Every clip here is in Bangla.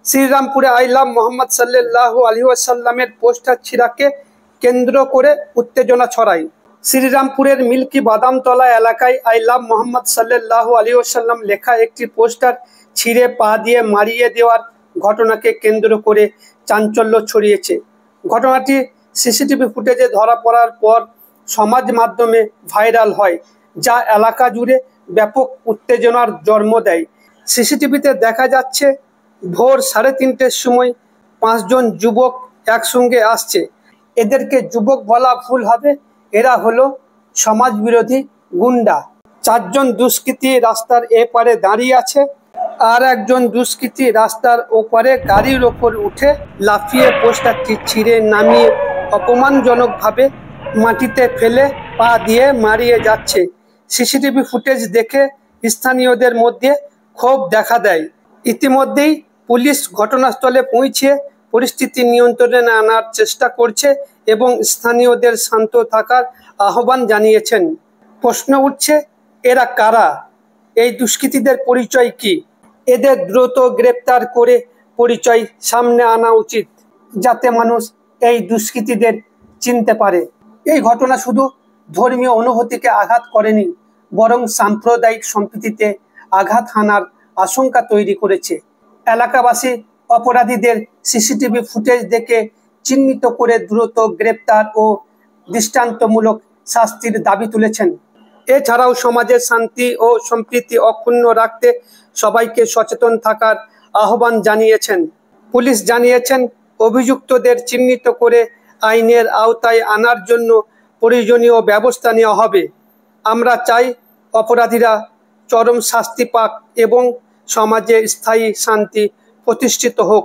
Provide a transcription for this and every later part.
শ্রীরামপুরে আইলাম মোহাম্মদ সাল্লাল্লাহু আলাইহি ওয়াসাল্লামের পোস্টার ছিঁড়াকে কেন্দ্র করে উত্তেজনা ছড়ায়। শ্রীরামপুরের মিল্কি বাদামতলা এলাকায় আইলাম মোহাম্মদ সাল্লাল্লাহু আলাইহি ওয়াসাল্লাম লেখা একটি পোস্টার ছিঁড়ে পা দিয়ে মারিয়ে দেওয়ার ঘটনাকে কেন্দ্র করে চাঞ্চল্য ছড়িয়েছে। ঘটনাটি সিসিটিভি ফুটেজে ধরা পড়ার পর সমাজ মাধ্যমে ভাইরাল হয়, যা এলাকা জুড়ে ব্যাপক উত্তেজনার জন্ম দেয়। সিসিটিভিতে দেখা যাচ্ছে ভোর 3:30টার সময় 5 জন যুবক একসঙ্গে আসছে। এদেরকে যুবক বলা ভুল হবে, এরা হলো সমাজবিরোধী গুন্ডা। 4 জন দুষ্কৃতী রাস্তার এপারে দাঁড়িয়ে আছে, আর একজন দুষ্কৃতী রাস্তার ওপারে গাড়ির ওপর উঠে লাফিয়ে পোস্টারটি ছিঁড়ে নামিয়ে অপমানজনকভাবে মাটিতে ফেলে পা দিয়ে মারিয়ে যাচ্ছে। সিসিটিভি ফুটেজ দেখে স্থানীয়দের মধ্যে ক্ষোভ দেখা দেয়। ইতিমধ্যেই পুলিশ ঘটনাস্থলে পৌঁছে পরিস্থিতি নিয়ন্ত্রণে আনার চেষ্টা করছে এবং স্থানীয়দের শান্ত থাকার আহ্বান জানিয়েছেন। প্রশ্ন উঠছে, এরা কারা? এই দুষ্কৃতীদের পরিচয় কি? এদের দ্রুত গ্রেপ্তার করে পরিচয় সামনে আনা উচিত, যাতে মানুষ এই দুষ্কৃতীদের চিনতে পারে। এই ঘটনা শুধু ধর্মীয় অনুভূতিকে আঘাত করেনি, বরং সাম্প্রদায়িক সম্প্রীতিতে আঘাত হানার আশঙ্কা তৈরি করেছে। এলাকাবাসী অপরাধীদের সিসিটিভি ফুটেজ দেখে চিহ্নিত করে দ্রুত গ্রেপ্তার ও দৃষ্টান্তমূলক শাস্তির দাবি তুলেছেন। এছাড়াও সমাজের শান্তি ও সম্প্রীতি অক্ষুণ্ণ রাখতে সবাইকে সচেতন থাকার আহ্বান জানিয়েছেন। পুলিশ জানিয়েছেন, অভিযুক্তদের চিহ্নিত করে আইনের আওতায় আনার জন্য প্রয়োজনীয় ব্যবস্থা নেওয়া হবে। আমরা চাই অপরাধীরা চরম শাস্তি পাক এবং সমাজে স্থায়ী শান্তি প্রতিষ্ঠিত হোক।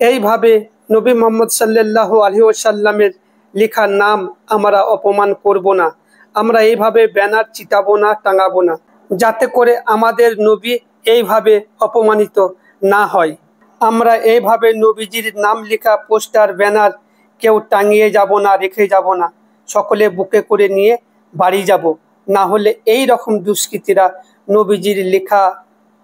এইভাবে নবী মুহাম্মদ সাল্লাল্লাহু আলাইহি ওয়াসাল্লামের লেখা নাম আমরা অপমান করব না। আমরা এইভাবে ব্যানার চিটাবো না, টাঙাবো না, যাতে করে আমাদের নবী এইভাবে অপমানিত না হয়। আমরা এইভাবে নবীজির নাম লেখা পোস্টার ব্যানার কেউ টাঙিয়ে যাব না, রেখে যাব না। সকলে বুকে করে নিয়ে বাড়ি যাব, না হলে এই রকম দুষ্কৃতীরা নবীজির লেখা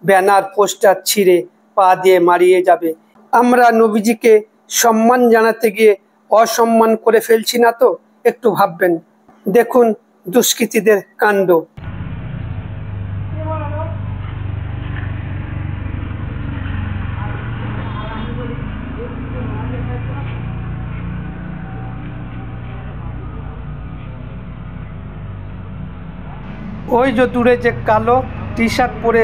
ব্যানার পোস্টার ছিঁড়ে পা দিয়ে মারিয়ে যাবে। আমরা নবীজিকে সম্মান জানাতে গিয়ে অসম্মান করে ফেলছি না তো? একটু ভাববেন। দেখুন দুষ্কৃতীদের কাণ্ড। ওই যে দূরে যে কালো টি শার্ট পরে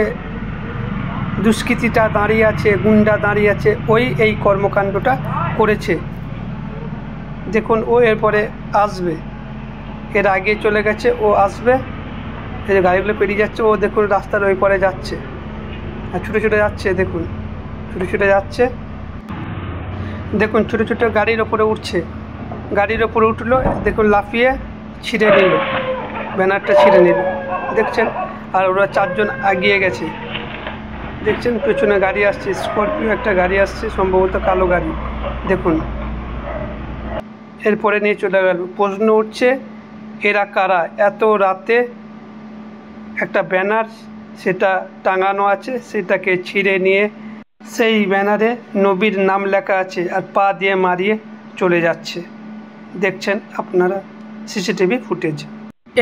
দুষ্কৃতীটা দাঁড়িয়ে আছে, গুন্ডা দাঁড়িয়ে আছে, ওই এই কর্মকাণ্ডটা করেছে। দেখুন ও এরপরে আসবে, এর আগে চলে গেছে, ও আসবে। এই যে গাড়িগুলো পেরিয়ে যাচ্ছে, ও দেখুন রাস্তার ওই পরে যাচ্ছে, আর ছুটে ছুটে যাচ্ছে। দেখুন ছুটে ছুটে যাচ্ছে, দেখুন ছোটো ছোটো গাড়ির ওপরে উঠছে। গাড়ির ওপরে উঠলো, দেখুন লাফিয়ে ছিঁড়ে নিল, ব্যানারটা ছিঁড়ে নিল, দেখছেন। আর ওরা 4 জন এগিয়ে গেছে, দেখছেন। পেছনে গাড়ি আসছে, স্করপিও একটা গাড়ি আসছে, সম্ভবত কালো গাড়ি। দেখুন এরপরে নিয়ে চলে গেল। প্রশ্ন উঠছে, এরা কারা? এত রাতে একটা ব্যানার সেটা টাঙানো আছে, সেটাকে ছিঁড়ে নিয়ে সেই ব্যানারে নবীর নাম লেখা আছে আর পা দিয়ে মারিয়ে চলে যাচ্ছে। দেখছেন আপনারা সিসিটিভি ফুটেজ।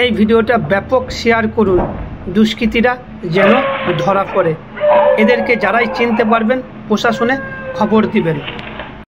এই ভিডিওটা ব্যাপক শেয়ার করুন, দুষ্কৃতীরা যেন ধরা পড়ে। এদেরকে যারাই চিনতে পারবেন প্রশাসনে খবর দিবেন।